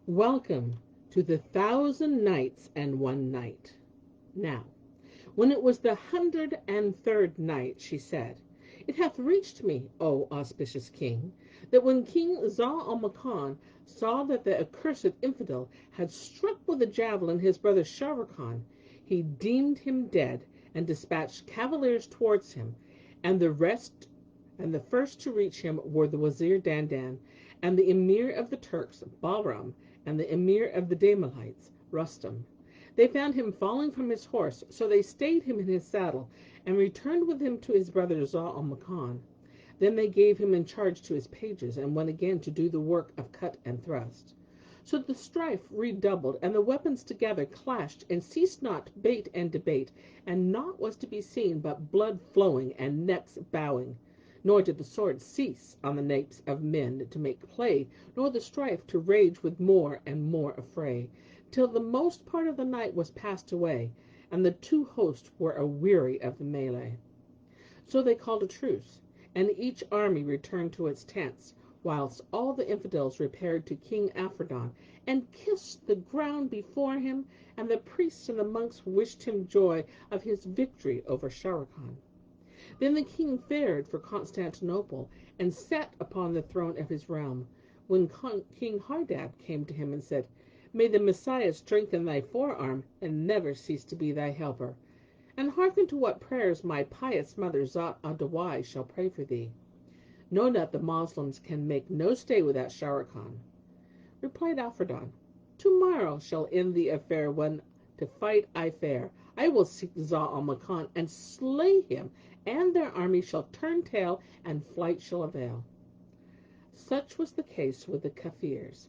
Welcome to the 1,000 Nights and 1 Night. Now, when it was the 103rd night, she said, "It hath reached me, O auspicious king, that when King Zal-al-Makan saw that the accursed infidel had struck with a javelin his brother Sharrkan, he deemed him dead, and dispatched cavaliers towards him, and the first to reach him were the Wazir Dandan, and the Emir of the Turks, Bahram, and the Emir of the Damalites, Rustam. They found him falling from his horse, so they stayed him in his saddle, and returned with him to his brother Zal-al-Makan. Then they gave him in charge to his pages, and went again to do the work of cut and thrust. So the strife redoubled, and the weapons together clashed, and ceased not bate and debate, and naught was to be seen but blood flowing and necks bowing. Nor did the sword cease on the napes of men to make play, nor the strife to rage with more and more affray, till the most part of the night was passed away, and the two hosts were aweary of the melee. So they called a truce, and each army returned to its tents, whilst all the infidels repaired to King Afridun, and kissed the ground before him, and the priests and the monks wished him joy of his victory over Sharrkan. Then the king fared for Constantinople, and sat upon the throne of his realm, when King Hardab came to him and said, "May the Messiah strengthen thy forearm, and never cease to be thy helper. And hearken to what prayers my pious mother Zat al-Dawai shall pray for thee. Know that the Moslems can make no stay without Sharrkan." Replied Alfredan, "Tomorrow shall end the affair when to fight I fare. I will seek Zal-al-Makan and slay him, and their army shall turn tail, and flight shall avail." Such was the case with the Kafirs.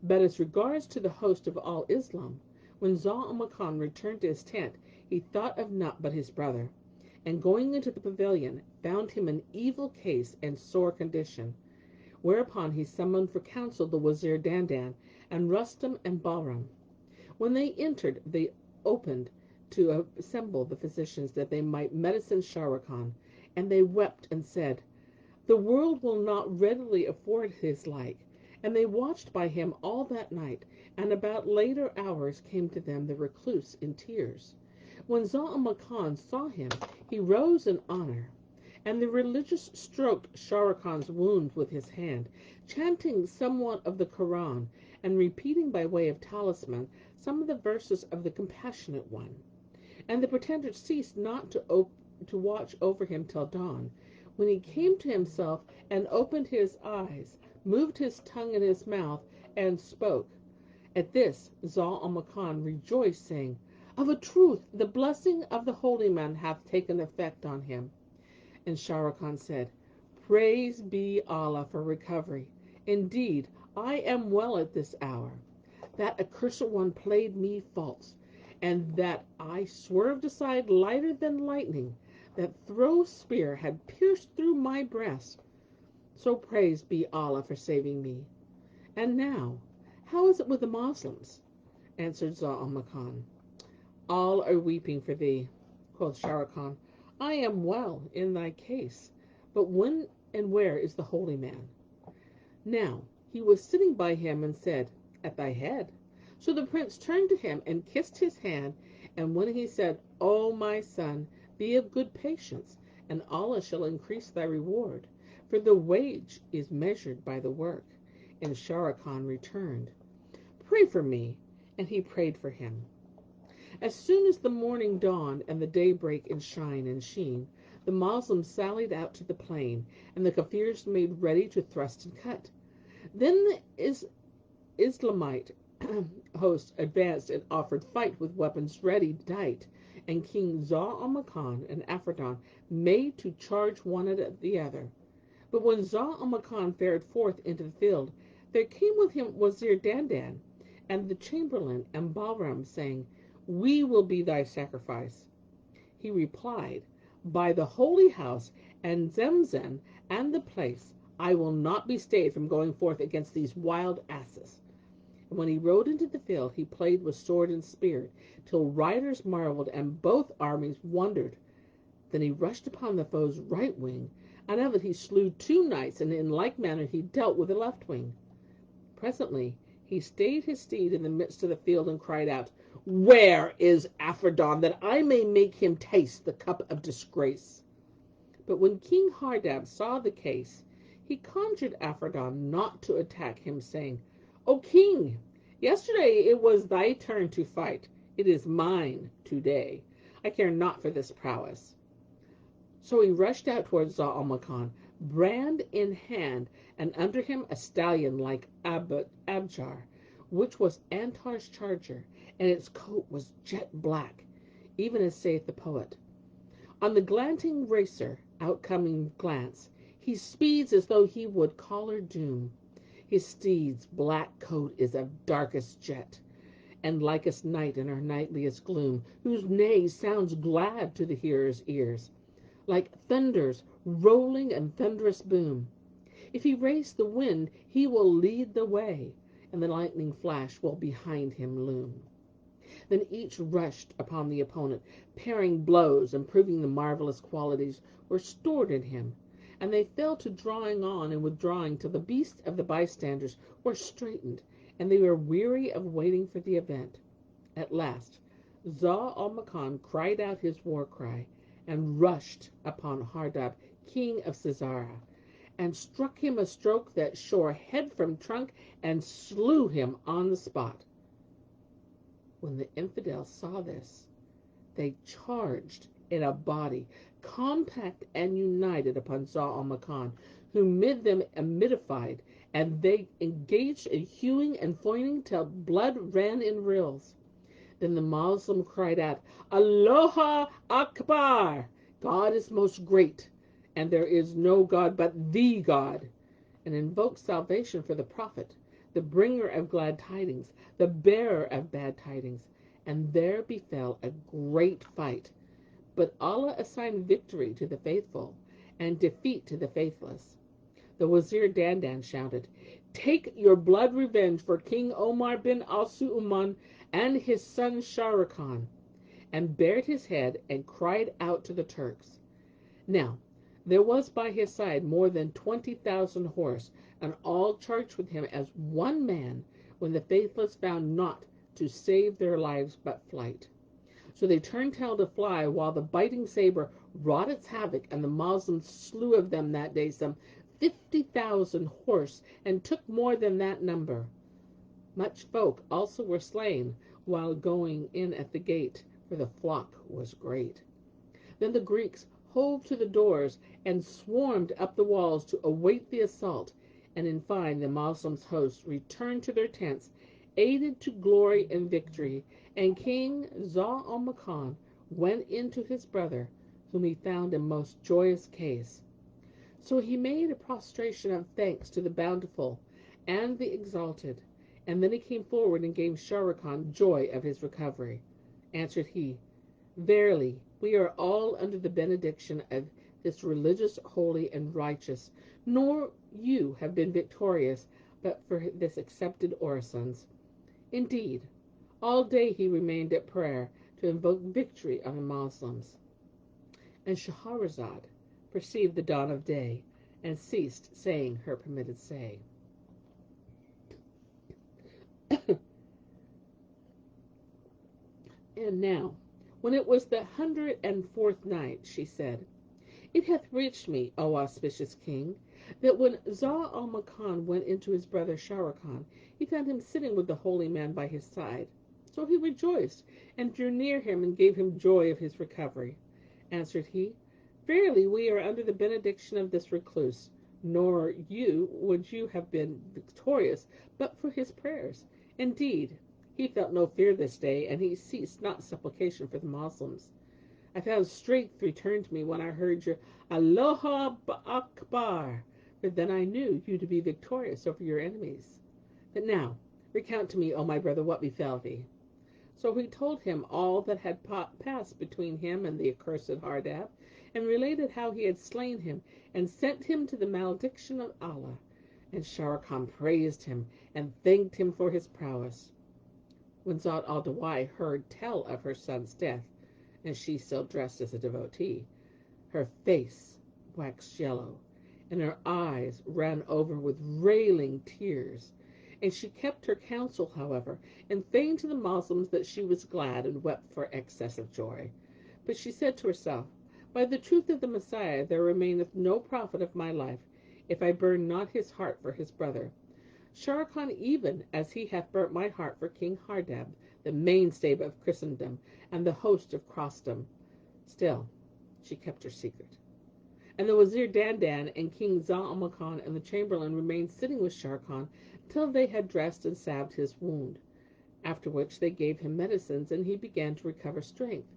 But as regards to the host of all Islam, when Zal-al-Makan returned to his tent, he thought of naught but his brother, and going into the pavilion, found him in evil case and sore condition. Whereupon he summoned for counsel the Wazir Dandan, and Rustam and Bahram. When they entered, they opened to assemble the physicians that they might medicine Sharrkan, and they wept and said, "The world will not readily afford his like." And they watched by him all that night, and about later hours came to them the recluse in tears. When Zal-Makan saw him, he rose in honor, and the religious stroked Sharrkan's wound with his hand, chanting somewhat of the Koran, and repeating by way of talisman some of the verses of the Compassionate One. And the pretender ceased not to watch over him till dawn, when he came to himself and opened his eyes, moved his tongue in his mouth, and spoke. At this Zal-Makan rejoiced, saying, "Of a truth, the blessing of the Holy Man hath taken effect on him." And Sharrkan said, "Praise be Allah for recovery. Indeed, I am well at this hour. That accursed one played me false, and that I swerved aside lighter than lightning. That throw spear had pierced through my breast. So praise be Allah for saving me. And now, how is it with the Moslems?" Answered Zal-Makan, "All are weeping for thee." Quoth Sharrkan, "I am well in thy case, but when and where is the holy man?" Now he was sitting by him, and said, "At thy head." So the prince turned to him and kissed his hand, and when he said, "O my son, be of good patience, and Allah shall increase thy reward, for the wage is measured by the work." And Sharrkan returned, "Pray for me," and he prayed for him. As soon as the morning dawned and the daybreak in shine and sheen, the Moslems sallied out to the plain, and the Kafirs made ready to thrust and cut. Then the Islamite host advanced and offered fight with weapons ready dight, and King Zal-Makan and Afridun made to charge one at the other. But when Zal-Makan fared forth into the field, there came with him Wazir Dandan and the chamberlain and Bahram, saying, "We will be thy sacrifice." He replied, "By the holy house and Zemzem and the place, I will not be stayed from going forth against these wild asses." And when he rode into the field, he played with sword and spear, till riders marveled and both armies wondered. Then he rushed upon the foe's right wing, and of it he slew 2 knights, and in like manner he dealt with the left wing. Presently He stayed his steed in the midst of the field and cried out, "Where is Aphrodon, that I may make him taste the cup of disgrace?" But when King Hardab saw the case, he conjured Aphrodon not to attack him, saying, "O king, yesterday it was thy turn to fight. It is mine today. I care not for this prowess." So he rushed out towards Zau al-Makan, brand in hand, and under him a stallion like Abjar, which was Antar's charger, and its coat was jet black, even as saith the poet. On the glanting racer, outcoming glance, he speeds as though he would collar doom. His steed's black coat is of darkest jet, and likest night in her nightliest gloom, whose neigh sounds glad to the hearer's ears, like thunders rolling and thunderous boom. If he race the wind, he will lead the way, and the lightning flash will behind him loom. Then each rushed upon the opponent, parrying blows and proving the marvelous qualities were stored in him. And they fell to drawing on and withdrawing till the beasts of the bystanders were straitened, and they were weary of waiting for the event. At last, Zau al-Makan cried out his war cry, and rushed upon Hardab, king of Sisera, and struck him a stroke that shore head from trunk and slew him on the spot. When the infidels saw this, they charged in a body, compact and united, upon Zau al-Makan, who mid them amidified, and they engaged in hewing and foining till blood ran in rills. Then the Moslem cried out, "Allahu Akbar! God is most great, and there is no God but the God," and invoked salvation for the Prophet, the bringer of glad tidings, the bearer of bad tidings. And there befell a great fight. But Allah assigned victory to the faithful, and defeat to the faithless. The Wazir Dandan shouted, "Take your blood revenge for King Omar bin al-Nu-uman and his son Sharrkan," and bared his head and cried out to the Turks. Now, there was by his side more than 20,000 horse, and all charged with him as one man, when the faithless found naught to save their lives but flight. So they turned tail to fly, while the biting saber wrought its havoc, and the Moslems slew of them that day some 50,000 horse, and took more than that number. Much folk also were slain, while going in at the gate, for the flock was great. Then the Greeks hove to the doors, and swarmed up the walls to await the assault, and in fine the Moslems' host returned to their tents, aided to glory and victory, and King Zau al-Makan went in to his brother, whom he found in most joyous case. So he made a prostration of thanks to the bountiful and the exalted, and then he came forward and gave Sharrkan joy of his recovery. Answered he, "Verily, we are all under the benediction of this religious, holy, and righteous, nor you have been victorious but for this accepted orisons." Indeed, all day he remained at prayer to invoke victory on the Moslems. And Shahrazad perceived the dawn of day, and ceased saying her permitted say. And now, when it was the 104th night, she said, "It hath reached me, O auspicious king, that when Zau al-Makan went into his brother Sharrkan, he found him sitting with the holy man by his side. So he rejoiced, and drew near him, and gave him joy of his recovery. Answered he, "Verily, we are under the benediction of this recluse, nor would you have been victorious but for his prayers. Indeed, he felt no fear this day, and he ceased not supplication for the Moslems. I found strength returned to me when I heard your Allahu Akbar, for then I knew you to be victorious over your enemies. But now, recount to me, O my brother, what befell thee." So he told him all that had passed between him and the accursed Hardab, and related how he had slain him, and sent him to the malediction of Allah. And Sharrkan praised him, and thanked him for his prowess. When Zat al-Dawai heard tell of her son's death, and she still dressed as a devotee, her face waxed yellow, and her eyes ran over with railing tears, And she kept her counsel, however, and feigned to the Moslems that she was glad, and wept for excess of joy. But she said to herself, By the truth of the Messiah, there remaineth no profit of my life, if I burn not his heart for his brother. Sharrkan, even as he hath burnt my heart for King Hardab, the mainstay of Christendom, and the host of Crossdom. Still, she kept her secret. And the Wazir Dandan and King Zau-al-Makan and the chamberlain remained sitting with Sharrkan till they had dressed and salved his wound, after which they gave him medicines, and he began to recover strength.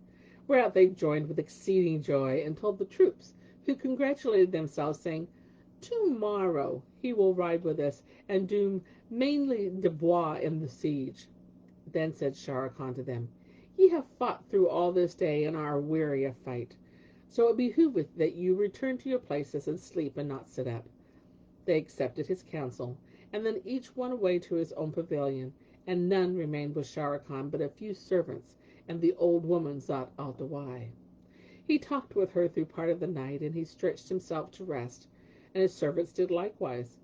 Whereat they joined with exceeding joy, and told the troops, who congratulated themselves, saying, Tomorrow he will ride with us, and do mainly de bois in the siege. Then said Sharrkan to them, Ye have fought through all this day, and are weary of fight. So it behoveth that you return to your places and sleep, and not sit up. They accepted his counsel, and then each went away to his own pavilion, and none remained with Sharrkan but a few servants, and the old woman Zat al-Dawai. He talked with her through part of the night, and he stretched himself to rest, and his servants did likewise.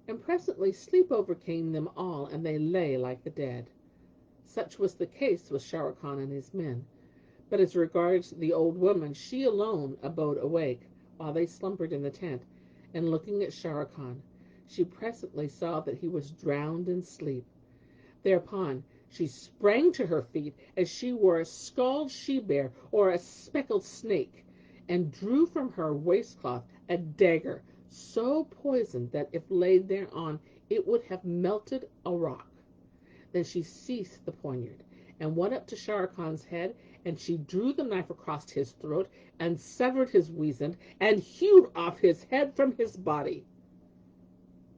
And presently sleep overcame them all, and they lay like the dead. Such was the case with Sharrkan and his men. But as regards the old woman, she alone abode awake, while they slumbered in the tent, and looking at Sharrkan, she presently saw that he was drowned in sleep. Thereupon she sprang to her feet, as she were a scald she-bear or a speckled snake, and drew from her waistcloth a dagger so poisoned that if laid thereon it would have melted a rock. Then she seized the poniard, and went up to Sharrkan's head, and she drew the knife across his throat, and severed his weasand, and hewed off his head from his body.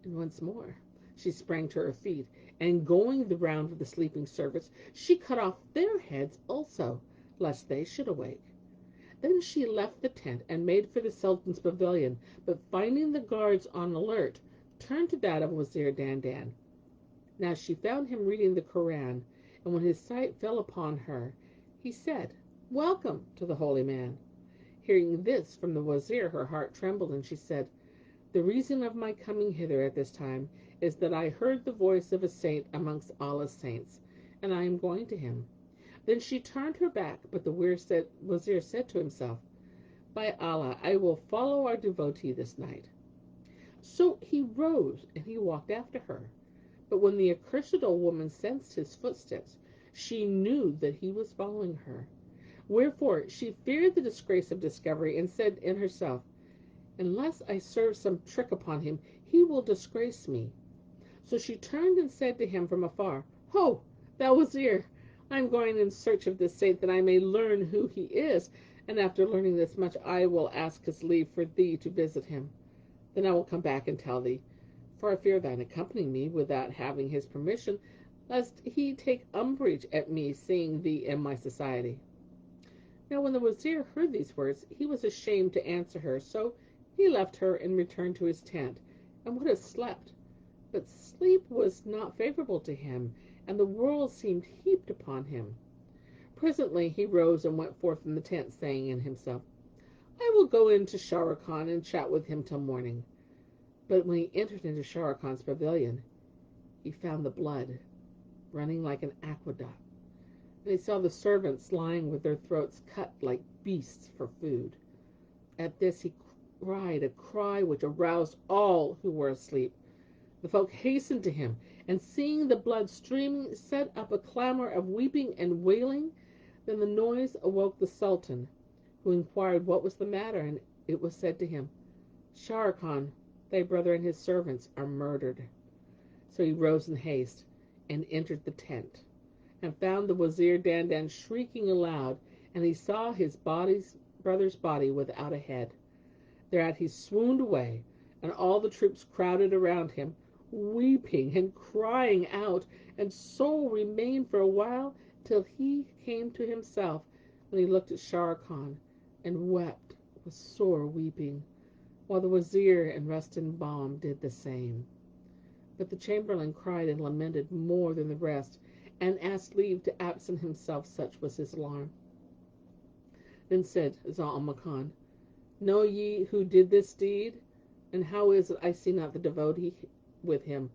And once more she sprang to her feet, and going the round of the sleeping servants, she cut off their heads also, lest they should awake. Then she left the tent, and made for the Sultan's pavilion, but finding the guards on alert, turned to that of Wazir Dandan. Now she found him reading the Koran, and when his sight fell upon her, he said, Welcome to the holy man. Hearing this from the Wazir, her heart trembled, and she said, The reason of my coming hither at this time is that I heard the voice of a saint amongst Allah's saints, and I am going to him. Then she turned her back, but the Wazir said to himself, By Allah, I will follow our devotee this night. So he rose, and he walked after her. But when the accursed old woman sensed his footsteps, she knew that he was following her. Wherefore she feared the disgrace of discovery, and said in herself, Unless I serve some trick upon him, he will disgrace me. So she turned and said to him from afar, Ho, thou Wazir, I am going in search of this saint, that I may learn who he is, and after learning this much, I will ask his leave for thee to visit him. Then I will come back and tell thee, for I fear thine accompanying me without having his permission, lest he take umbrage at me seeing thee in my society. Now when the Wazir heard these words, he was ashamed to answer her, so he left her and returned to his tent, and would have slept. But sleep was not favorable to him, and the world seemed heaped upon him. Presently he rose and went forth from the tent, saying in himself, I will go in to Sharrkan and chat with him till morning. But when he entered into Sharrkan's pavilion, he found the blood running like an aqueduct, and he saw the servants lying with their throats cut like beasts for food. At this he cried a cry which aroused all who were asleep. The folk hastened to him, and seeing the blood streaming, set up a clamor of weeping and wailing. Then the noise awoke the Sultan, who inquired what was the matter, and it was said to him, Sharrkan, thy brother and his servants are murdered. So he rose in haste, and entered the tent, and found the Wazir Dandan shrieking aloud, and he saw his brother's body without a head. Thereat he swooned away, and all the troops crowded around him, weeping and crying out, and so remained for a while till he came to himself, when he looked at Sharrkan, and wept with sore weeping, while the Wazir and Rustan Bam did the same. But the chamberlain cried and lamented more than the rest, and asked leave to absent himself, such was his alarm. Then said Zau-al-Makan, Know ye who did this deed? And how is it I see not the devotee with him,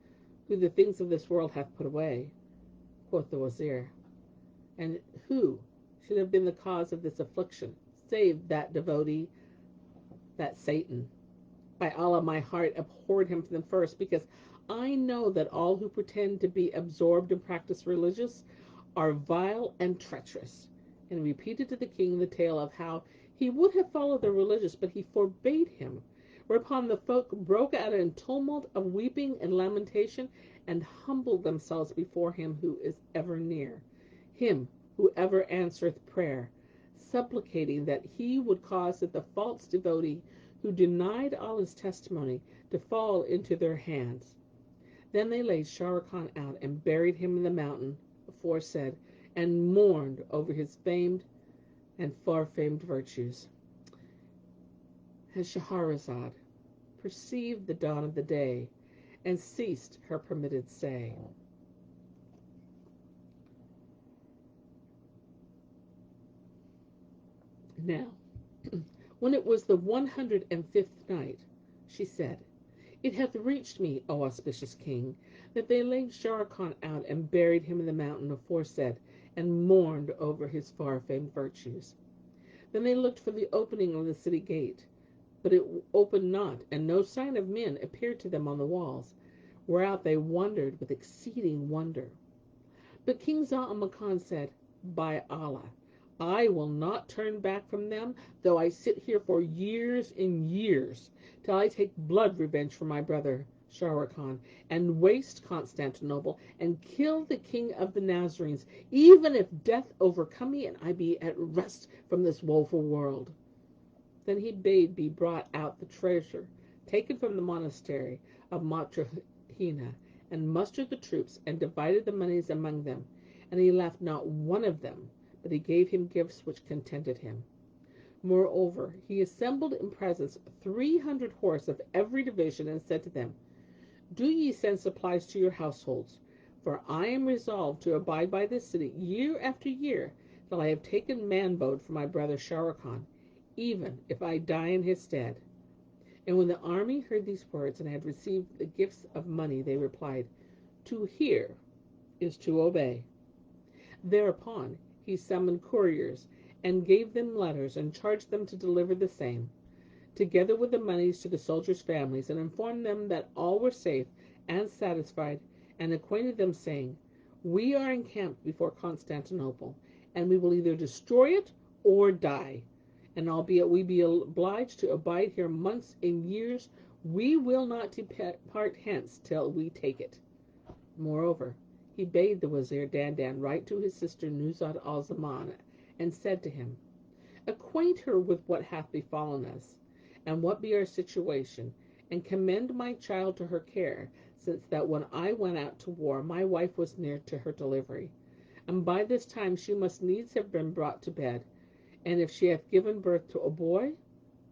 who the things of this world hath put away. Quoth the wazir, and who should have been the cause of this affliction, save that devotee, that Satan? By Allah, my heart abhorred him from the first, because I know that all who pretend to be absorbed and practice religious are vile and treacherous. And repeated to the king the tale of how he would have followed the religious, but he forbade him. Whereupon the folk broke out in tumult of weeping and lamentation, and humbled themselves before him who is ever near, him who ever answereth prayer, supplicating that he would cause that the false devotee who denied Allah's testimony to fall into their hands. Then they laid Sharrkan out and buried him in the mountain aforesaid, and mourned over his famed and far-famed virtues. And Shahrazad perceived the dawn of the day, and ceased her permitted say. Now, when it was the 105th night, she said, It hath reached me, O auspicious king, that they laid Sharrkan out and buried him in the mountain aforesaid, and mourned over his far-famed virtues. Then they looked for the opening of the city gate, but it opened not, and no sign of men appeared to them on the walls, whereat they wondered with exceeding wonder. But King Zau-al-Makan said, By Allah, I will not turn back from them, though I sit here for years and years, till I take blood revenge for my brother Sharrkan, and waste Constantinople, and kill the king of the Nazarenes, even if death overcome me, and I be at rest from this woeful world. Then he bade be brought out the treasure taken from the monastery of Matrahina, and mustered the troops, and divided the monies among them, and he left not one of them, but he gave him gifts which contented him. Moreover, he assembled in presence 300 horse of every division, and said to them, Do ye send supplies to your households, for I am resolved to abide by this city year after year, till I have taken manbode for my brother Sharrkan, even if I die in his stead. And when the army heard these words, and had received the gifts of money, they replied, To hear is to obey. Thereupon he summoned couriers, and gave them letters, and charged them to deliver the same, together with the monies, to the soldiers' families, and informed them that all were safe and satisfied, and acquainted them, saying, We are encamped before Constantinople, and we will either destroy it or die. And albeit we be obliged to abide here months and years, we will not depart hence till we take it. Moreover, he bade the Wazir Dandan write to his sister Nuzhat al-Zaman, and said to him, Acquaint her with what hath befallen us, and what be our situation, and commend my child to her care, since that when I went out to war, my wife was near to her delivery. And by this time she must needs have been brought to bed. And if she hath given birth to a boy,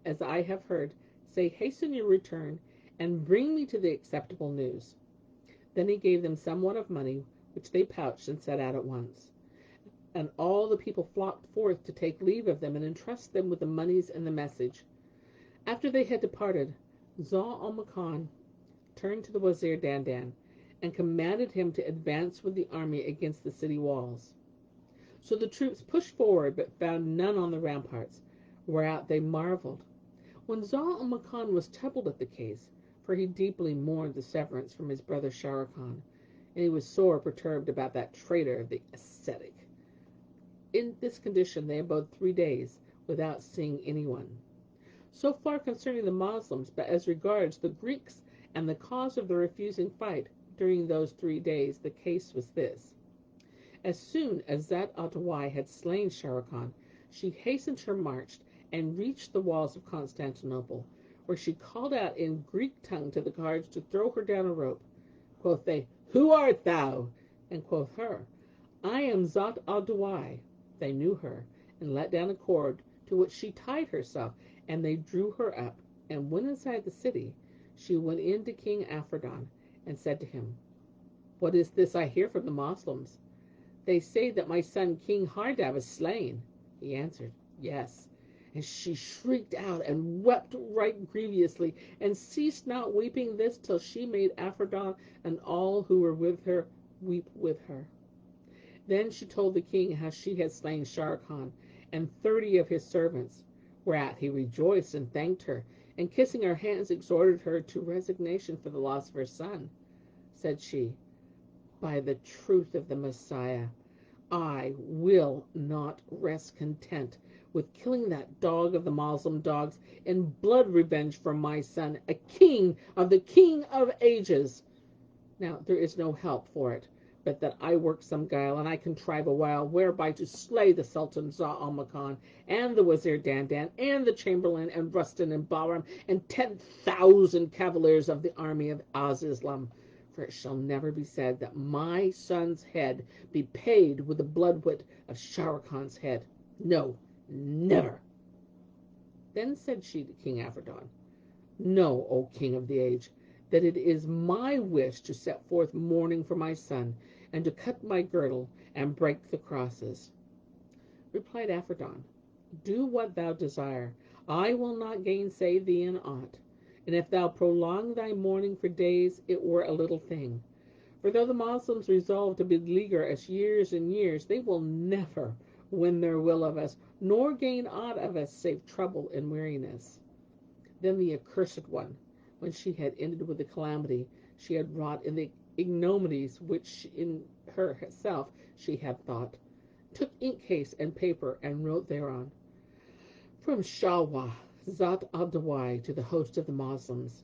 as I have heard, say, Hasten your return, and bring me to the acceptable news. Then he gave them somewhat of money, which they pouched, and set out at once. And all the people flocked forth to take leave of them, and entrust them with the monies and the message. After they had departed, Zau-al-Makan turned to the Wazir Dandan, and commanded him to advance with the army against the city walls. So the troops pushed forward, but found none on the ramparts, whereat they marveled. When Zau-al-Makan was troubled at the case, for he deeply mourned the severance from his brother Sharrkan, and he was sore perturbed about that traitor, the ascetic. In this condition they abode 3 days, without seeing anyone. So far concerning the Moslems, but as regards the Greeks and the cause of the refusing fight during those 3 days, the case was this. As soon as Zat al-Dawai had slain Sharrkan, she hastened her march, and reached the walls of Constantinople, where she called out in Greek tongue to the guards to throw her down a rope. Quoth they, Who art thou? And quoth her, I am Zat al-Dawai. They knew her, and let down a cord, to which she tied herself, and they drew her up. And when inside the city, she went in to King Afridun, and said to him, What is this I hear from the Moslems? They say that my son King Hardab is slain. He answered, Yes. And she shrieked out and wept right grievously, and ceased not weeping this till she made Aphrodite and all who were with her weep with her. Then she told the king how she had slain Sharrkan and 30 of his servants, whereat he rejoiced and thanked her, and kissing her hands exhorted her to resignation for the loss of her son. Said she, "By the truth of the Messiah, I will not rest content with killing that dog of the Moslem dogs in blood revenge for my son, a king of the King of ages. Now there is no help for it, but that I work some guile, and I contrive a wile whereby to slay the Sultan Zau al-Makan, and the Wazir Dandan, and the Chamberlain, and Rustan, and Bahram, and 10,000 cavaliers of the army of Az-Islam. For it shall never be said that my son's head be paid with the blood wit of Sharrakan's head. No, never." Then said she to King Aphrodite, "Know, O King of the age, that it is my wish to set forth mourning for my son, and to cut my girdle, and break the crosses." Replied Aphrodite, "Do what thou desire. I will not gainsay thee in aught. And if thou prolong thy mourning for days, it were a little thing. For though the Moslems resolve to beleaguer us years and years, they will never win their will of us, nor gain aught of us save trouble and weariness." Then the accursed one, when she had ended with the calamity she had wrought in the ignominies which in herself she had thought, took ink case and paper, and wrote thereon, "From Shawwa, Zat al-Dawai, to the host of the Moslems.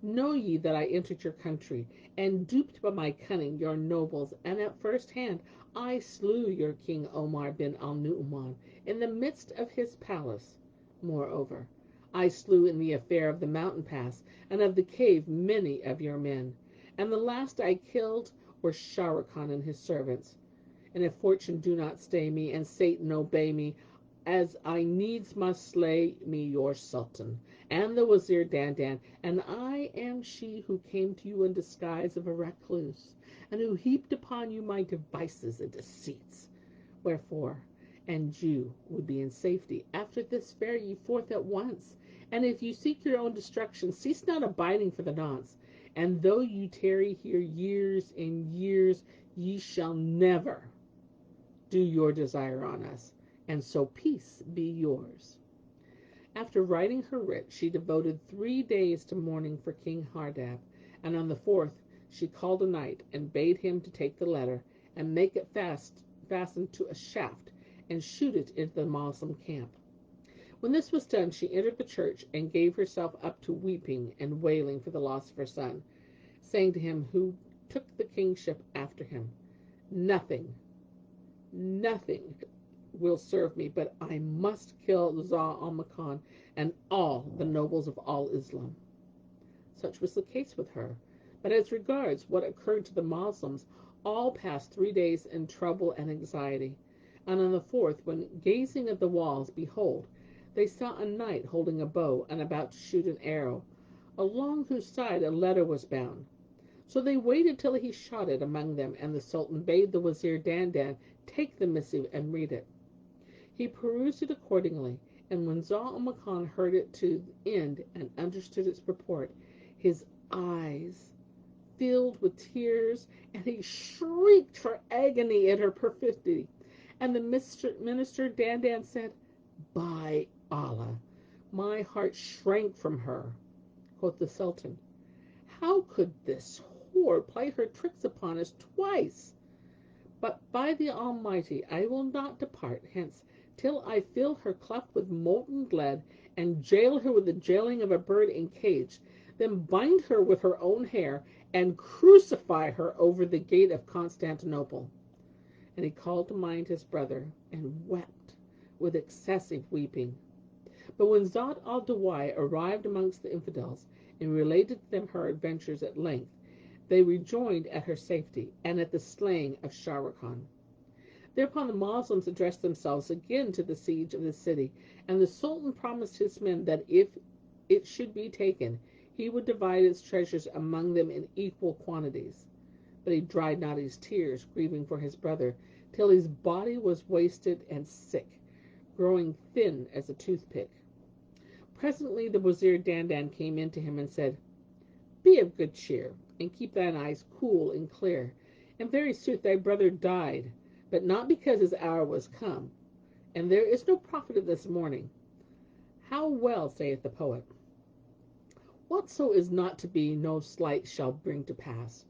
Know ye that I entered your country, and duped by my cunning your nobles, and at first hand I slew your King Omar bin al-Nu-uman in the midst of his palace. Moreover, I slew in the affair of the mountain pass and of the cave many of your men, and the last I killed were Sharrkan and his servants. And if fortune do not stay me, and Satan obey me, as I needs must slay me your Sultan, and the Wazir Dandan, and I am she who came to you in disguise of a recluse, and who heaped upon you my devices and deceits. Wherefore, and you would be in safety, after this fare ye forth at once, and if you seek your own destruction, cease not abiding for the nonce, and though you tarry here years and years, ye shall never do your desire on us, and so peace be yours." After writing her writ, she devoted 3 days to mourning for King Hardab, and on the 4th she called a knight, and bade him to take the letter, and make it fastened to a shaft, and shoot it into the Moslem camp. When this was done, she entered the church, and gave herself up to weeping and wailing for the loss of her son, saying to him who took the kingship after him, Nothing will serve me, but I must kill Zau al-Makan and all the nobles of all Islam." Such was the case with her. But as regards what occurred to the Moslems, all passed 3 days in trouble and anxiety. And on the 4th, when gazing at the walls, behold, they saw a knight holding a bow, and about to shoot an arrow, along whose side a letter was bound. So they waited till he shot it among them, and the Sultan bade the Wazir Dandan take the missive and read it. He perused it accordingly, and when Zau al-Makan heard it to the end and understood its purport, his eyes filled with tears, and he shrieked for agony at her perfidy. And the minister Dandan said, "By Allah, my heart shrank from her." Quoth the Sultan, "How could this whore play her tricks upon us twice? But by the Almighty, I will not depart hence till I fill her cleft with molten lead, and jail her with the jailing of a bird in cage, then bind her with her own hair, and crucify her over the gate of Constantinople." And he called to mind his brother, and wept with excessive weeping. But when Zat al-Dawai arrived amongst the infidels, and related to them her adventures at length, they rejoiced at her safety, and at the slaying of Sharrkan. Thereupon the Moslems addressed themselves again to the siege of the city, and the Sultan promised his men that if it should be taken, he would divide its treasures among them in equal quantities. But he dried not his tears, grieving for his brother, till his body was wasted and sick, growing thin as a toothpick. Presently the Wazir Dandan came in to him and said, "Be of good cheer, and keep thine eyes cool and clear. In very sooth thy brother died, but not because his hour was come, and there is no profit of this morning. How well saith the poet, whatso is not to be, no slight shall bring to pass.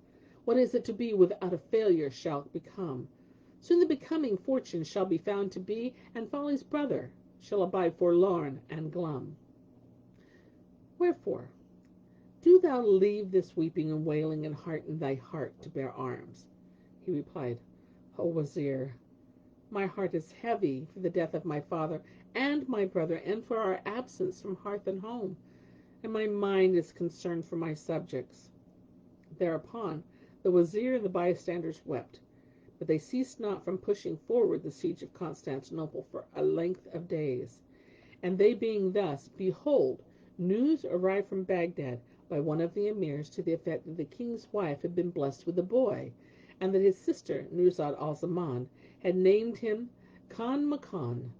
What is it to be without a failure shall become. Soon the becoming fortune shall be found to be, and folly's brother shall abide forlorn and glum. Wherefore, do thou leave this weeping and wailing, and hearten thy heart to bear arms." He replied, "O Wazir, my heart is heavy for the death of my father and my brother, and for our absence from hearth and home, and my mind is concerned for my subjects." Thereupon the Wazir and the bystanders wept, but they ceased not from pushing forward the siege of Constantinople for a length of days. And they being thus, behold, news arrived from Baghdad by one of the emirs to the effect that the king's wife had been blessed with a boy, and that his sister, Nuzhat al-Zaman, had named him Khan Makan.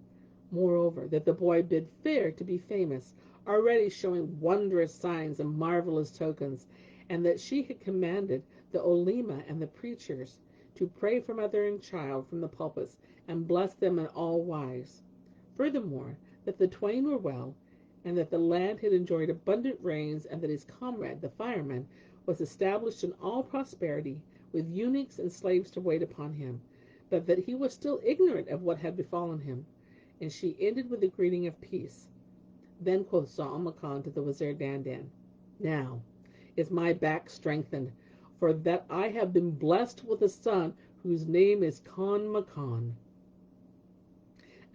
Moreover, that the boy bid fair to be famous, already showing wondrous signs and marvelous tokens, and that she had commanded the ulema and the preachers to pray for mother and child from the pulpits, and bless them in all wise. Furthermore, that the twain were well, and that the land had enjoyed abundant rains, and that his comrade, the fireman, was established in all prosperity, with eunuchs and slaves to wait upon him, but that he was still ignorant of what had befallen him. And she ended with a greeting of peace. Then quoth Zau Khan to the Wazir Dandan, "Now is my back strengthened, for that I have been blessed with a son whose name is Khan Makan."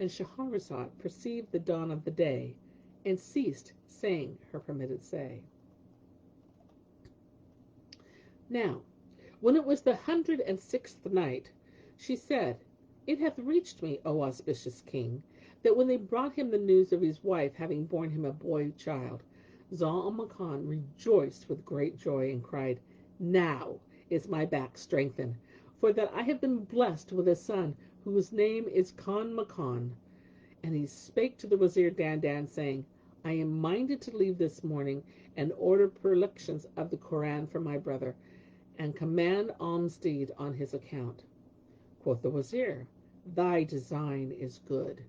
And Shahrazad perceived the dawn of the day, and ceased saying her permitted say. Now, when it was the 106th night, she said, "It hath reached me, O auspicious king, that when they brought him the news of his wife having borne him a boy child, Zau Khan rejoiced with great joy, and cried, 'Now is my back strengthened, for that I have been blessed with a son whose name is Khan Makan.' And he spake to the Wazir Dandan, saying, 'I am minded to leave this morning, and order perlections of the Koran for my brother, and command almsdeed on his account.' Quoth the Wazir, 'Thy design is good.'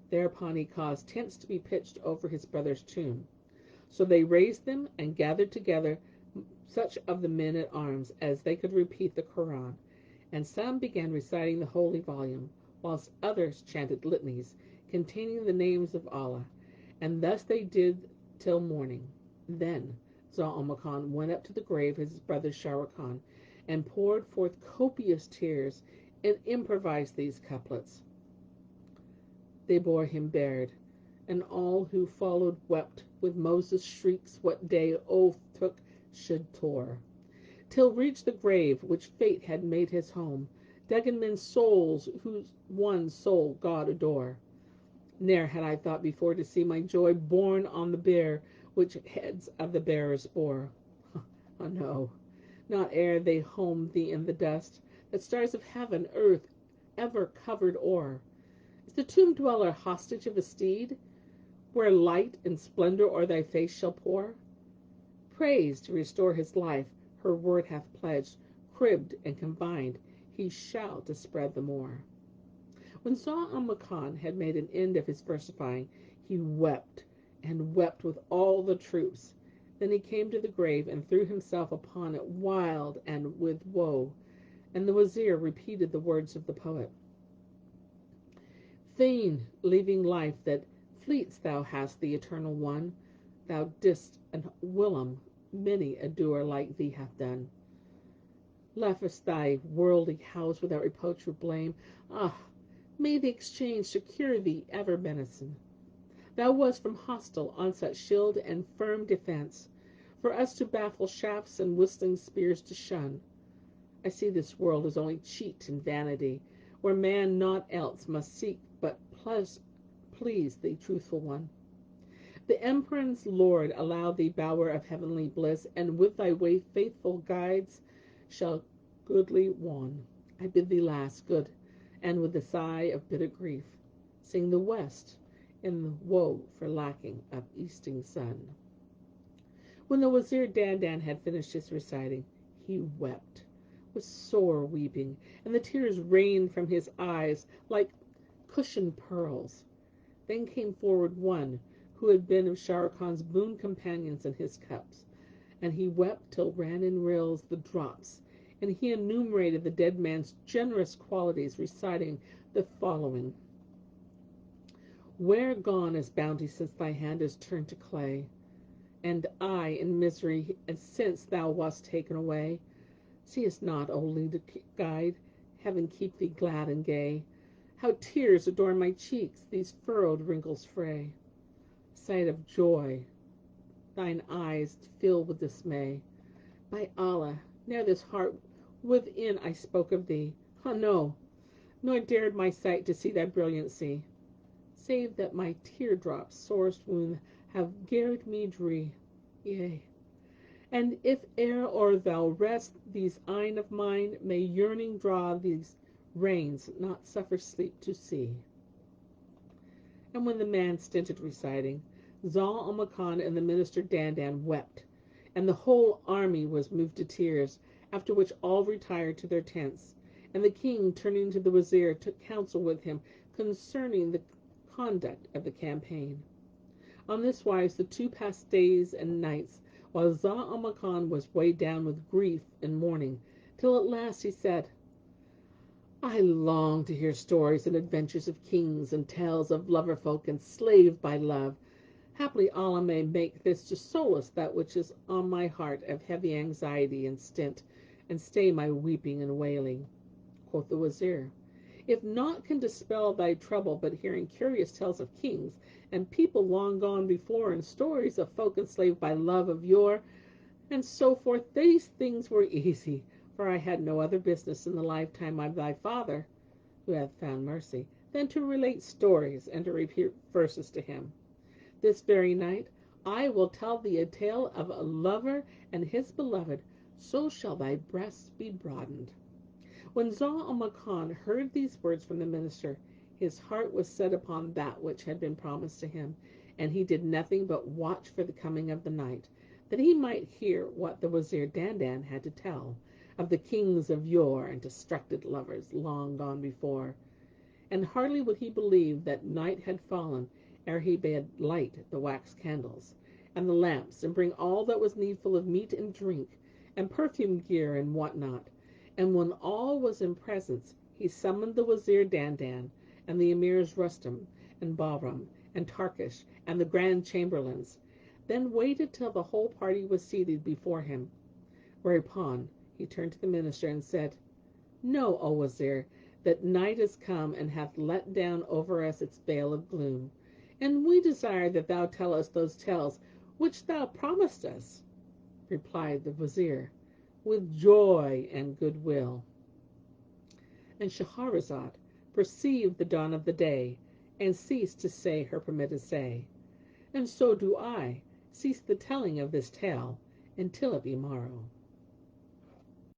Thereupon he caused tents to be pitched over his brother's tomb. So they raised them, and gathered together such of the men at arms as they could repeat the Koran, and some began reciting the holy volume, whilst others chanted litanies containing the names of Allah, and thus they did till morning. Then Zau Khan went up to the grave of his brother Shah Khan, and poured forth copious tears, and improvised these couplets. They bore him bared, and all who followed wept, with Moses' shrieks what day oath took should tore, till reached the grave which fate had made his home, dug in men's souls whose one soul God adore. Ne'er had I thought before to see my joy borne on the bier which heads of the bearers bore. Oh no, not ere they home thee in the dust, that stars of heaven, earth, ever covered o'er. Is the tomb dweller hostage of a steed, where light and splendor o'er thy face shall pour? Praise to restore his life, her word hath pledged, cribbed and combined, he shall to spread the more. When Zau Khan had made an end of his versifying, he wept, and wept with all the troops. Then he came to the grave, and threw himself upon it, wild and with woe. And the Wazir repeated the words of the poet. Fain leaving life that fleets thou hast the eternal one, thou didst and whilom many a doer like thee hath done. Leftest thy worldly house without reproach or blame. Ah, may the exchange secure thee ever benison. Thou wast from hostile onset shield and firm defence, for us to baffle shafts and whistling spears to shun. I see this world as only cheat and vanity, where man naught else must seek but please the truthful one. The Emperor's Lord allow thee bower of heavenly bliss, and with thy way faithful guides shall goodly won. I bid thee last good, and with a sigh of bitter grief, sing the west in woe for lacking of easting sun. When the Wazir Dandan had finished his reciting, he wept with sore weeping, and the tears rained from his eyes like cushioned pearls. Then came forward one who had been of Shah Khan's boon companions in his cups, and he wept till ran in rills the drops, and he enumerated the dead man's generous qualities, reciting the following: Where gone is bounty since thy hand is turned to clay? And I in misery, and since thou wast taken away? Seest not, O lead guide, heaven keep thee glad and gay, how tears adorn my cheeks, these furrowed wrinkles fray? Sight of joy, thine eyes fill with dismay. By Allah, ne'er this heart within I spoke of thee. Ah, no, nor dared my sight to see thy brilliancy, save that my teardrops, sorest wound, have garred me dree. Yea, and if e'er or thou rest, these eyne of mine may yearning draw these rains, not suffer sleep to see. And when the man stinted reciting, Zal al Makan and the minister Dandan wept, and the whole army was moved to tears, after which all retired to their tents. And the king, turning to the wazir, took counsel with him concerning the conduct of the campaign. On this wise the two passed days and nights, while Zal al Makan was weighed down with grief and mourning, till at last he said, I long to hear stories and adventures of kings, and tales of lover folk enslaved by love. Haply Allah may make this to solace that which is on my heart of heavy anxiety and stint, and stay my weeping and wailing. Quoth the wazir, If naught can dispel thy trouble but hearing curious tales of kings, and people long gone before, and stories of folk enslaved by love of yore, and so forth, these things were easy, for I had no other business in the lifetime of thy father, who hath found mercy, than to relate stories and to repeat verses to him. This very night I will tell thee a tale of a lover and his beloved, so shall thy breasts be broadened. When Zal al Makan heard these words from the minister, his heart was set upon that which had been promised to him, and he did nothing but watch for the coming of the night, that he might hear what the Wazir Dandan had to tell of the kings of yore and distracted lovers long gone before. And hardly would he believe that night had fallen ere he bade light the wax candles and the lamps, and bring all that was needful of meat and drink, and perfume gear and what not. And when all was in presence, he summoned the Wazir Dandan, and the Emirs Rustam, and Bahram, and Tarkish, and the Grand Chamberlains, then waited till the whole party was seated before him. Whereupon he turned to the minister and said, Know, O Wazir, that night is come, and hath let down over us its veil of gloom, and we desire that thou tell us those tales which thou promised us. Replied the Wazir, With joy and goodwill. And Shahrazad perceived the dawn of the day, and ceased to say her permitted say. And so do I cease the telling of this tale until it be morrow.